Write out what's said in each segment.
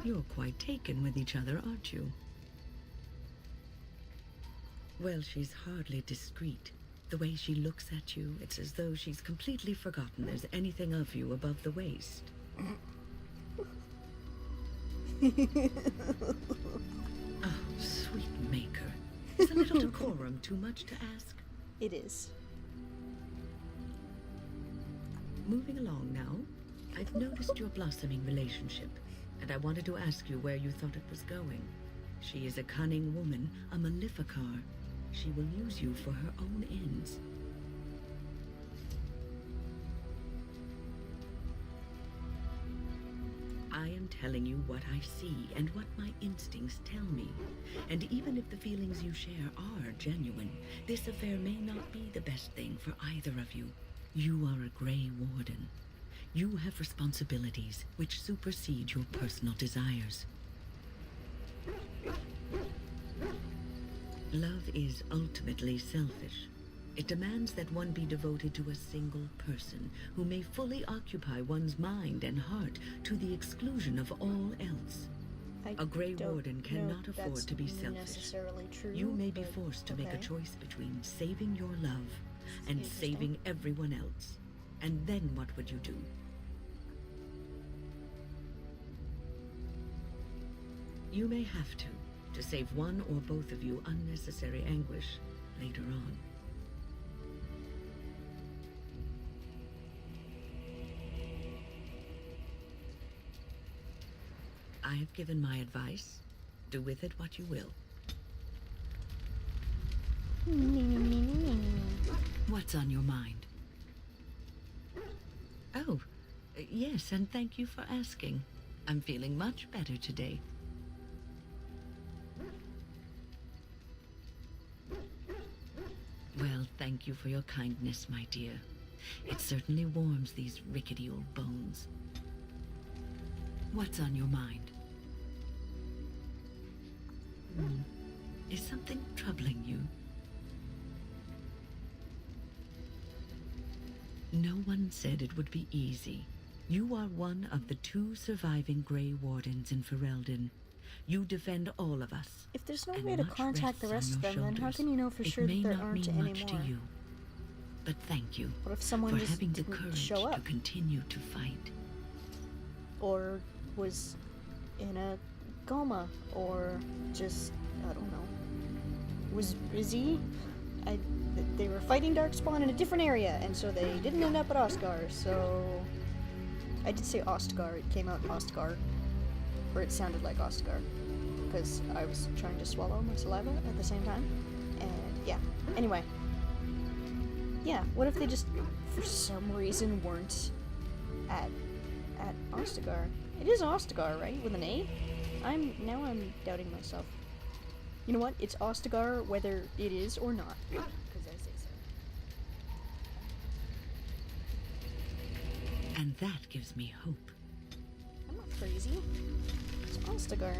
You're quite taken with each other, aren't you? Well, she's hardly discreet. The way she looks at you, it's as though she's completely forgotten there's anything of you above the waist. Oh, sweet maker. Is a little decorum too much to ask? It is. Moving along now, I've noticed your blossoming relationship, and I wanted to ask you where you thought it was going. She is a cunning woman, a maleficar. She will use you for her own ends. I am telling you what I see and what my instincts tell me. And even if the feelings you share are genuine, this affair may not be the best thing for either of you. You are a Grey Warden. You have responsibilities which supersede your personal desires. Love is ultimately selfish. It demands that one be devoted to a single person who may fully occupy one's mind and heart to the exclusion of all else. A Grey Warden cannot afford to be selfish. Necessarily true, you may be forced to make a choice between saving your love and saving everyone else. And then what would you do? You may have to save one or both of you unnecessary anguish later on. I have given my advice. Do with it what you will. What's on your mind? Oh, yes, and thank you for asking. I'm feeling much better today. Well, thank you for your kindness, my dear. It certainly warms these rickety old bones. What's on your mind? Is something troubling you? No one said it would be easy. You are one of the 2 surviving Grey Wardens in Ferelden. You defend all of us. If there's no way to contact the rest of them, then how can you know for sure that there aren't any more? It may not mean much to you, but thank you what if someone for just having the didn't courage show up? to continue to fight. Or was in a coma, or just, I don't know, was busy. They were fighting Darkspawn in a different area, and so they didn't end up at Ostgar, so... I did say Ostgar, it came out Ostgar, or it sounded like Ostgar, because I was trying to swallow my saliva at the same time, and yeah, anyway. Yeah, what if they just, for some reason, weren't at Ostagar? It is Ostagar, right? With an A? Now I'm doubting myself. You know what? It's Ostagar whether it is or not. Because I say so. And that gives me hope. I'm not crazy. It's Ostagar.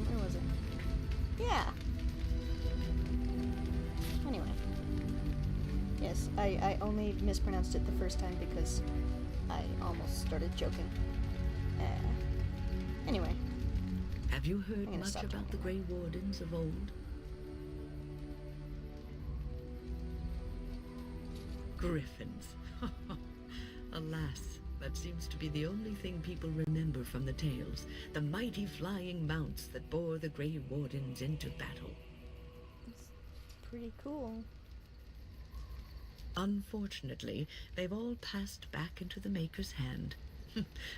Where was it? Yeah. Anyway. Yes, I only mispronounced it the first time because I almost started joking. Anyway. Have you heard much about the Grey Wardens of old? Griffins. Alas, that seems to be the only thing people remember from the tales. The mighty flying mounts that bore the Grey Wardens into battle. It's pretty cool. Unfortunately, they've all passed back into the Maker's hand.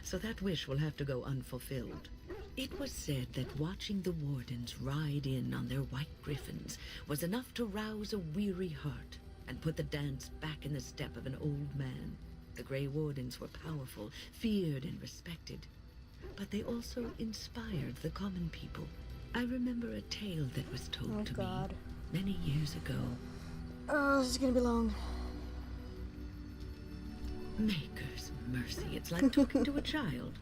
So that wish will have to go unfulfilled. It was said that watching the Wardens ride in on their white griffins was enough to rouse a weary heart and put the dance back in the step of an old man. The Grey Wardens were powerful, feared and respected, but they also inspired the common people. I remember a tale that was told to me many years ago. Oh, this is gonna be long. Maker's mercy, it's like talking to a child.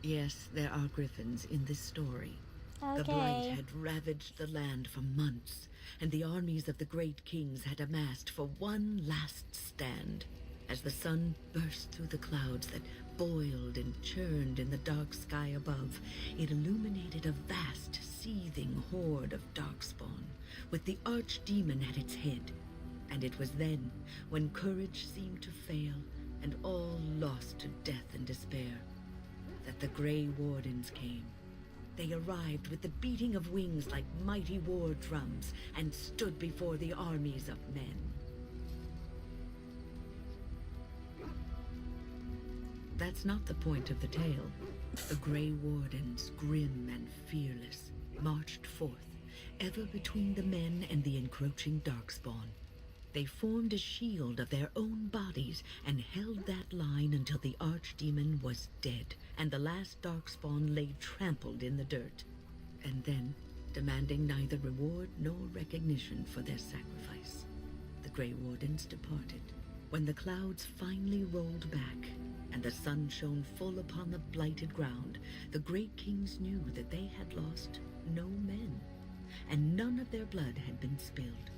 Yes, there are griffins in this story. Okay. The blight had ravaged the land for months, and the armies of the great kings had amassed for one last stand. As the sun burst through the clouds that boiled and churned in the dark sky above, it illuminated a vast, seething horde of darkspawn, with the archdemon at its head. And it was then, when courage seemed to fail, and all lost to death and despair, that the Grey Wardens came. They arrived with the beating of wings like mighty war drums, and stood before the armies of men. That's not the point of the tale. The Grey Wardens, grim and fearless, marched forth, ever between the men and the encroaching darkspawn. They formed a shield of their own bodies and held that line until the archdemon was dead and the last darkspawn lay trampled in the dirt. And then, demanding neither reward nor recognition for their sacrifice, the Grey Wardens departed. When the clouds finally rolled back and the sun shone full upon the blighted ground, the great kings knew that they had lost no men, and none of their blood had been spilled.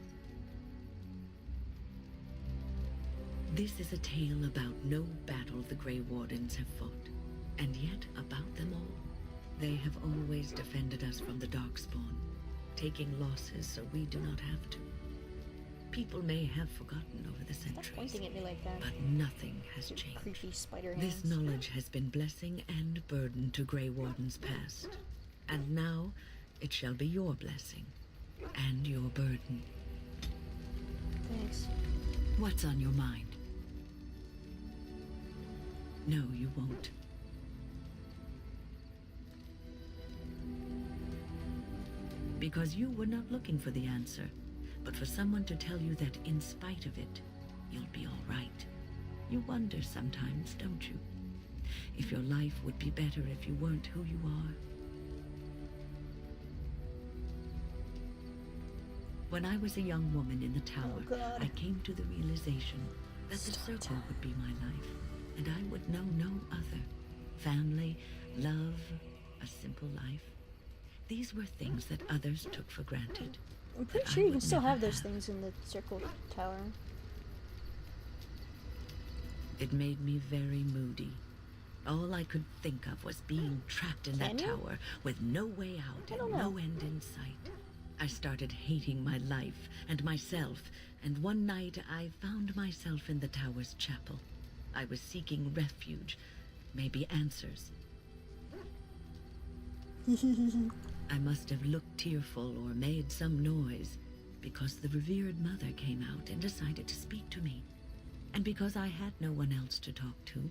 This is a tale about no battle the Grey Wardens have fought, and yet about them all. They have always defended us from the Darkspawn, taking losses so we do not have to. People may have forgotten over the Stop centuries, pointing at me like that. but nothing has Your changed. creepy spider hands. This knowledge has been blessing and burden to Grey Wardens past, and now it shall be your blessing and your burden. Thanks. What's on your mind? No, you won't. Because you were not looking for the answer, but for someone to tell you that in spite of it, you'll be all right. You wonder sometimes, don't you? If your life would be better if you weren't who you are. When I was a young woman in the tower, Oh, God. I came to the realization that the Stop circle it. would be my life, and I would know no other. Family, love, a simple life. These were things that others took for granted. I'm pretty that I sure you can would still never have those things in the circle tower. It made me very moody. All I could think of was being trapped in that Can you? tower with no way out I and don't know. no end in sight. I started hating my life and myself, and one night I found myself in the tower's chapel. I was seeking refuge, maybe answers. I must have looked tearful or made some noise, because the revered mother came out and decided to speak to me. And because I had no one else to talk to,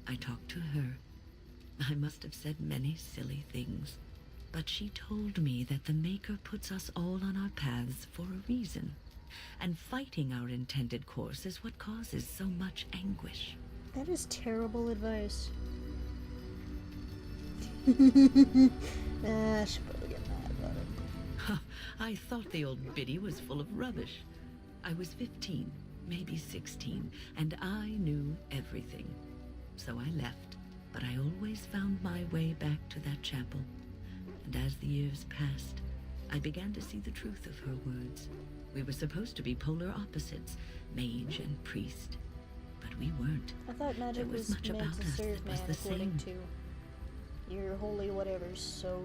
I talked to her. I must have said many silly things, but she told me that the Maker puts us all on our paths for a reason, and fighting our intended course is what causes so much anguish. That is terrible advice. I should probably get mad about it. I thought the old biddy was full of rubbish. I was 15, maybe 16, and I knew everything. So I left, but I always found my way back to that chapel. And as the years passed, I began to see the truth of her words. We were supposed to be polar opposites, mage and priest, but we weren't. I thought magic There was was much meant about to us serve that was man the according same. to your holy whatever, so...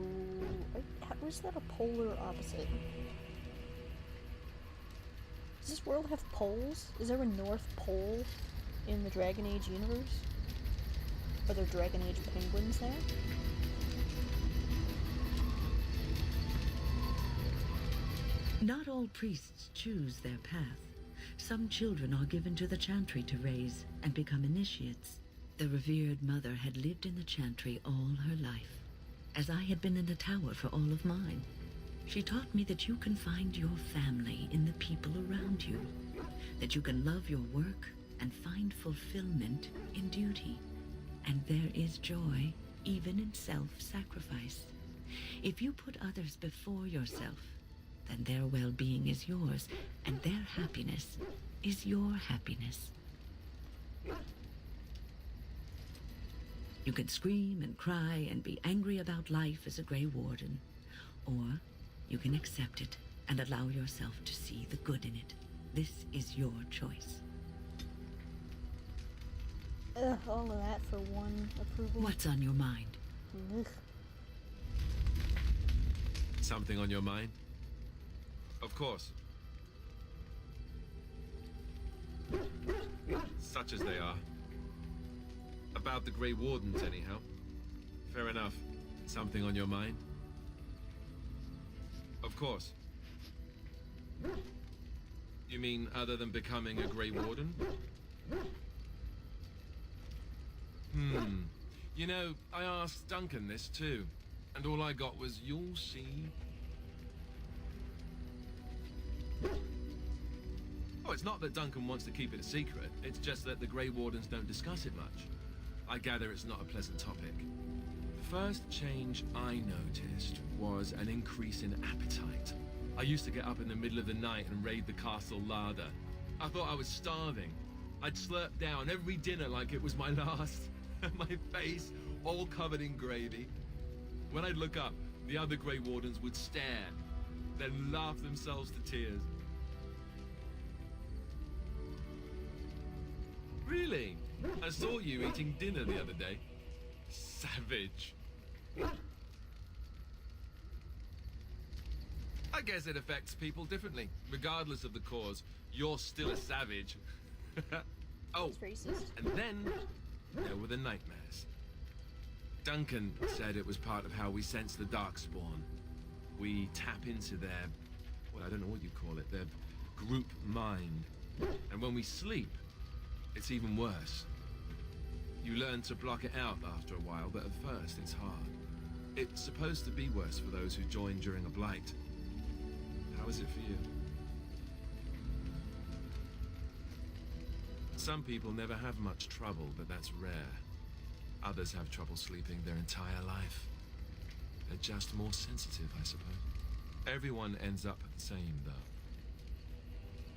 How is that a polar opposite? Does this world have poles? Is there a North Pole in the Dragon Age universe? Are there Dragon Age penguins there? Not all priests choose their path. Some children are given to the chantry to raise and become initiates. The revered mother had lived in the chantry all her life, as I had been in the tower for all of mine. She taught me that you can find your family in the people around you, that you can love your work and find fulfillment in duty, and there is joy even in self-sacrifice. If you put others before yourself, then their well-being is yours, and their happiness is your happiness. You can scream and cry and be angry about life as a Grey Warden, or you can accept it and allow yourself to see the good in it. This is your choice. Ugh, all of that for one approval. What's on your mind? Ugh. Something on your mind? Of course. Such as they are. About the Grey Wardens, anyhow. Fair enough. Something on your mind? Of course. You mean other than becoming a Grey Warden? You know, I asked Duncan this too, and all I got was, "You'll see." Oh, it's not that Duncan wants to keep it a secret. It's just that the Grey Wardens don't discuss it much. I gather it's not a pleasant topic. The first change I noticed was an increase in appetite. I used to get up in the middle of the night and raid the castle larder. I thought I was starving. I'd slurp down every dinner like it was my last. My face all covered in gravy. When I'd look up, the other Grey Wardens would stare, then laugh themselves to tears. Really? I saw you eating dinner the other day. Savage. I guess it affects people differently, regardless of the cause. You're still a savage. Oh, It's racist. and then there were the nightmares. Duncan said it was part of how we sense the Darkspawn. We tap into their, well, I don't know what you call it, their group mind. And when we sleep, it's even worse. You learn to block it out after a while, but at first it's hard. It's supposed to be worse for those who join during a blight. How is it for you? Some people never have much trouble, but that's rare. Others have trouble sleeping their entire life. They're just more sensitive, I suppose. Everyone ends up the same, though.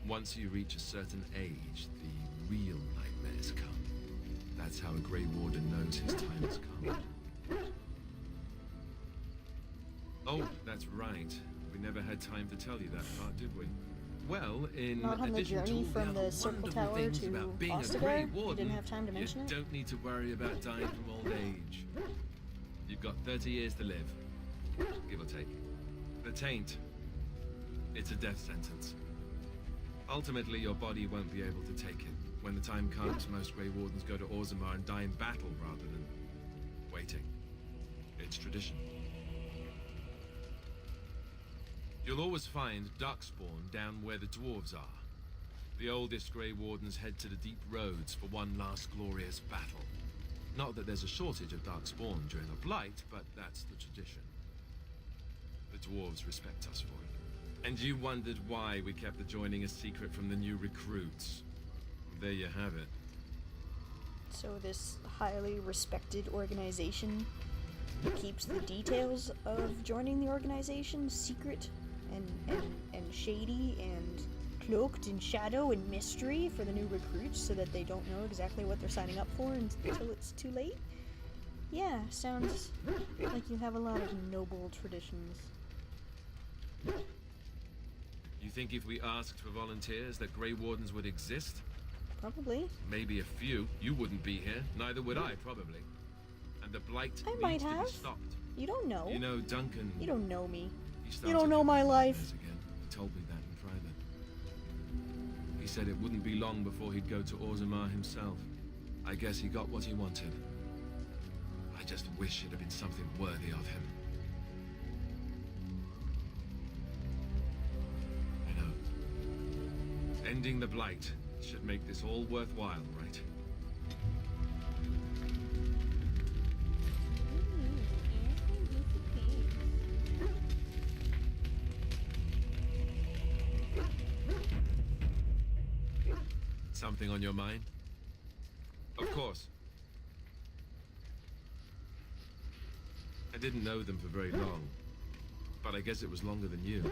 Once you reach a certain age, the real nightmares come. That's how a Grey Warden knows his time has come. Oh, that's right. We never had time to tell you that part, did we? Well, in Not on the addition to journey all from other the Circle wonderful Tower things to about being a Ostagar, Grey you Warden, didn't have time to mention you it? don't need to worry about dying from old age. You've got 30 years to live, give or take. The taint, it's a death sentence. Ultimately, your body won't be able to take it. When the time comes, most Grey Wardens go to Orzammar and die in battle rather than waiting. It's tradition. You'll always find Darkspawn down where the dwarves are. The oldest Grey Wardens head to the deep roads for one last glorious battle. Not that there's a shortage of Darkspawn during a blight, but that's the tradition. The dwarves respect us for it. And you wondered why we kept the joining a secret from the new recruits. There you have it. So this highly respected organization keeps the details of joining the organization secret and shady and cloaked in shadow and mystery for the new recruits so that they don't know exactly what they're signing up for until it's too late? Yeah, sounds like you have a lot of noble traditions. You think if we asked for volunteers that Grey Wardens would exist? Probably. Maybe a few. You wouldn't be here. Neither would I, probably. And the blight I might needs to have. be stopped. You don't know. You know, Duncan... You don't know me. he You started don't know my having life. nightmares again. He told me that in private. He said it wouldn't be long before he'd go to Orzammar himself. I guess he got what he wanted. I just wish it had been something worthy of him. I know. Ending the blight should make this all worthwhile, right? Something on your mind? Of course. I didn't know them for very long, but I guess it was longer than you.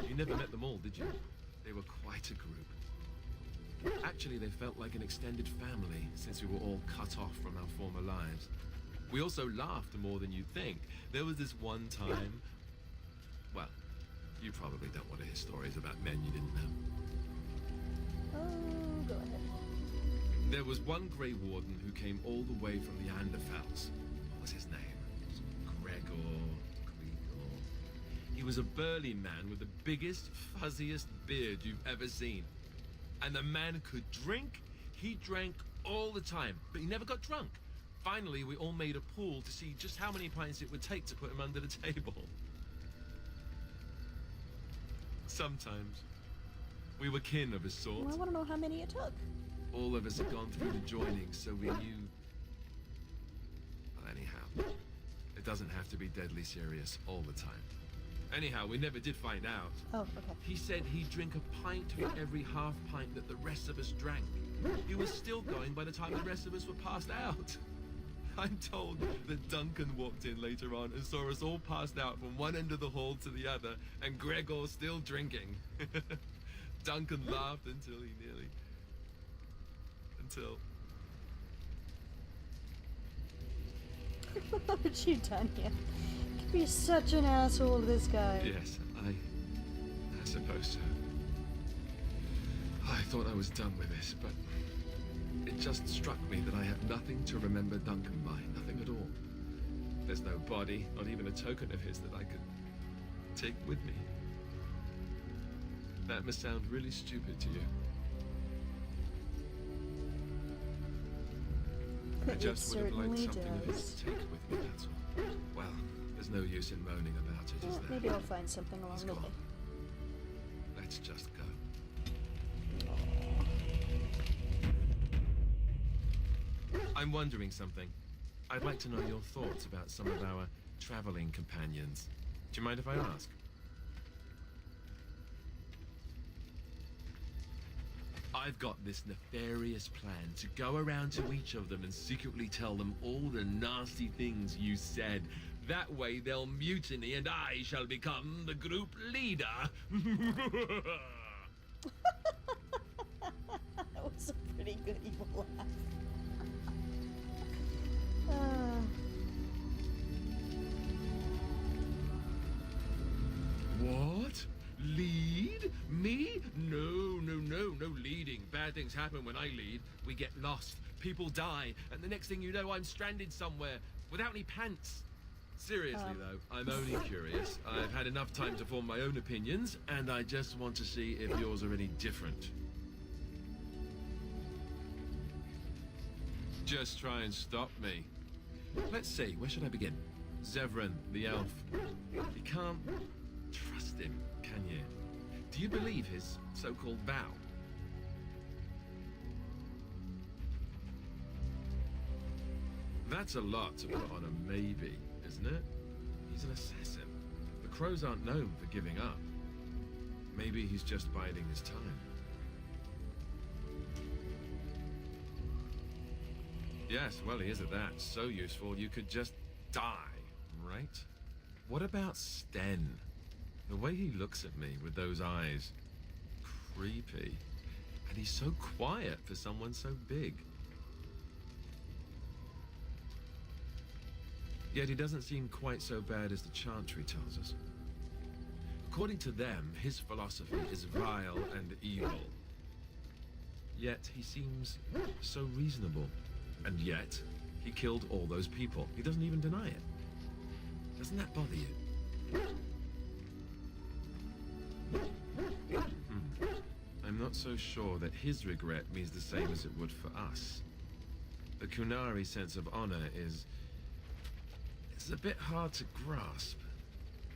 You never met them all, did you? They were quite a group. Actually, they felt like an extended family since we were all cut off from our former lives. We also laughed more than you'd think. There was this one time... Well, you probably don't want to hear stories about men you didn't know. Oh, go ahead. There was one Grey Warden who came all the way from the Anderfels. What was his name? Gregor. He was a burly man with the biggest, fuzziest beard you've ever seen. And the man could drink. He drank all the time, but he never got drunk. Finally, we all made a pool to see just how many pints it would take to put him under the table. Sometimes. We were kin of a sort. Well, I want to know how many it took. All of us had gone through the joining, so we knew... Well, anyhow, it doesn't have to be deadly serious all the time. Anyhow, we never did find out. Oh, okay. He said he'd drink a pint for every half pint that the rest of us drank. He was still going by the time the rest of us were passed out. I'm told that Duncan walked in later on and saw us all passed out from one end of the hall to the other, and Gregor still drinking. Duncan laughed until he nearly... Until... What have you done here? You're such an asshole to this guy. Yes, I suppose so. I thought I was done with this, but it just struck me that I have nothing to remember Duncan by, nothing at all. There's no body, not even a token of his that I could take with me. That must sound really stupid to you. I just would have liked something of his to take with me, that's all. Well, there's no use in moaning about it, is there? Maybe I'll find something along the way. Let's just go. I'm wondering something. I'd like to know your thoughts about some of our traveling companions. Do you mind if I ask? I've got this nefarious plan to go around to each of them and secretly tell them all the nasty things you said. That way they'll mutiny and I shall become the group leader. That was a pretty good evil laugh. What? Lead? Me? No leading. Bad things happen when I lead. We get lost, people die, and the next thing you know, I'm stranded somewhere without any pants. Seriously, though, I'm only curious. I've had enough time to form my own opinions, and I just want to see if yours are any different. Just try and stop me. Let's see, where should I begin? Zevran, the elf. You can't trust him, can you? Do you believe his so-called vow? That's a lot to put on a maybe, isn't it? He's an assassin. The crows aren't known for giving up. Maybe he's just biding his time. Yes, well, he is at that. So useful, you could just die, right? What about Sten? The way he looks at me with those eyes. Creepy. And he's so quiet for someone so big. Yet he doesn't seem quite so bad as the Chantry tells us. According to them, his philosophy is vile and evil. Yet he seems so reasonable. And yet, he killed all those people. He doesn't even deny it. Doesn't that bother you? I'm not so sure that his regret means the same as it would for us. The Kunari sense of honor is a bit hard to grasp.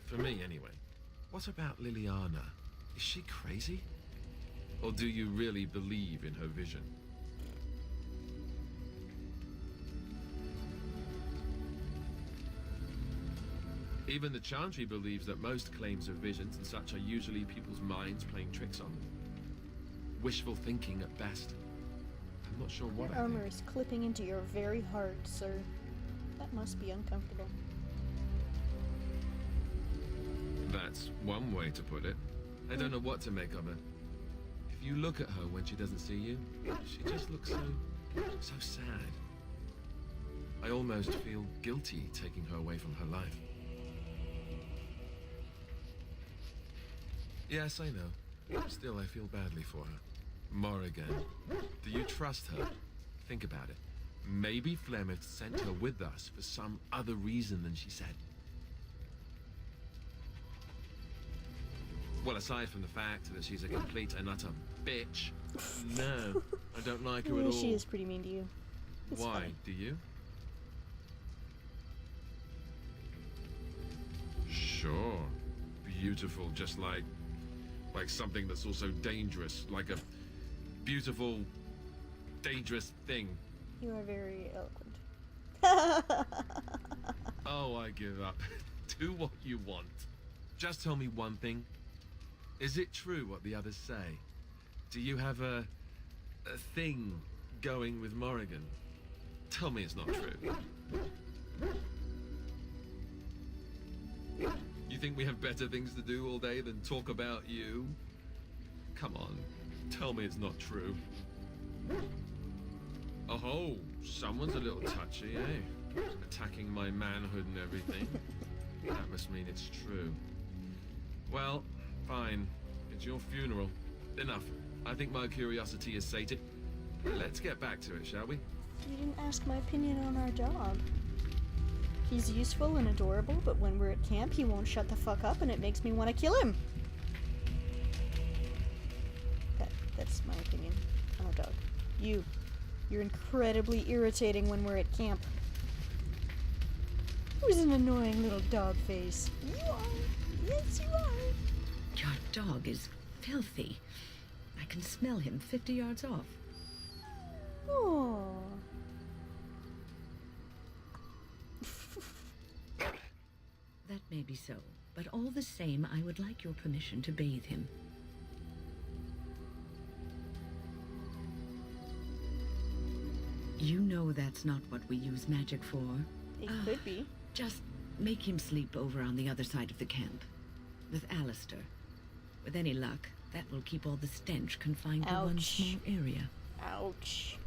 For me, anyway. What about Liliana? Is she crazy? Or do you really believe in her vision? Even the Chantry believes that most claims of visions and such are usually people's minds playing tricks on them. Wishful thinking at best. I'm not sure what Your armor is clipping into your very heart, sir. That must be uncomfortable. That's one way to put it. I don't know what to make of her. If you look at her when she doesn't see you, she just looks so sad. I almost feel guilty taking her away from her life. Yes, I know. Still, I feel badly for her. Morrigan, do you trust her? Think about it. Maybe Flemeth sent her with us for some other reason than she said. Well, aside from the fact that she's a complete and utter bitch, no, I don't like her at all. She is pretty mean to you. It's Why? funny. Do you? Sure. Beautiful, just like something that's also dangerous, like a beautiful, dangerous thing. You are very eloquent. Oh, I give up. Do what you want. Just tell me one thing. Is it true what the others say? Do you have a thing going with Morrigan? Tell me it's not true. You think we have better things to do all day than talk about you? Come on, tell me it's not true. Oh, someone's a little touchy, eh? Attacking my manhood and everything. That must mean it's true. Well, fine. It's your funeral. Enough. I think my curiosity is sated. Let's get back to it, shall we? You didn't ask my opinion on our dog. He's useful and adorable, but when we're at camp, he won't shut the fuck up, and it makes me want to kill him. That's my opinion on our dog. You're incredibly irritating when we're at camp. Who's an annoying little dog face? You are. Yes, you are. Your dog is filthy. I can smell him 50 yards off. Oh. That may be so, but all the same, I would like your permission to bathe him. You know that's not what we use magic for. It could be. Just make him sleep over on the other side of the camp. With Alistair. With any luck, that will keep all the stench confined to one Ouch. small area. Ouch.